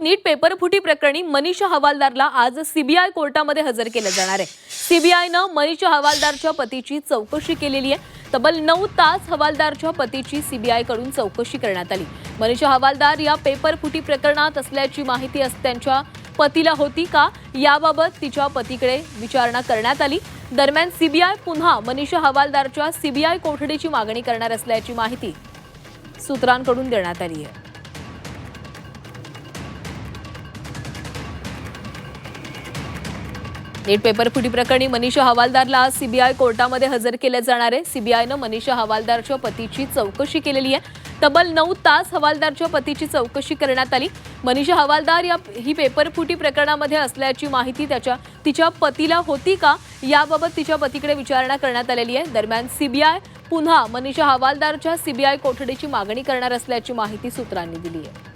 नीट पेपरफुटी प्रकरणी मनीषा हवालदारला आज सीबीआय कोर्टामध्ये हजर केलं जाणार आहे। सीबीआयनं मनीषा हवालदारच्या पतीची चौकशी केलेली आहे। तब्बल 9 तास हवालदारच्या पतीची सीबीआय कडून चौकशी करण्यात आली। मनीषा हवालदार या पेपरफुटी प्रकरणात असल्याची माहिती त्यांच्या पतीला होती का, याबाबत तिच्या पतीकडे विचारणा करण्यात आली। दरम्यान सीबीआय पुन्हा मनीषा हवालदारच्या सीबीआय कोठडीची मागणी करणार असल्याची माहिती सूत्रांकडून देण्यात आली आहे। नीट पेपरफुटी प्रकरणी मनीषा हवालदारला आज सीबीआय कोर्टामध्ये हजर केले जाणार आहे। सीबीआयनं मनीषा हवालदारच्या पतीची चौकशी केलेली आहे। तब्बल 9 तास हवालदारच्या पतीची चौकशी करण्यात आली। मनीषा हवालदार ही पेपरफुटी प्रकरणामध्ये असल्याची माहिती तिच्या पतीला होती का, याबाबत तिच्या पतीकडे विचारणा करण्यात आलेली आहे। दरम्यान सीबीआय पुन्हा मनीषा हवालदारच्या सीबीआय कोठडीची मागणी करणार असल्याची माहिती सूत्रांनी दिली आहे।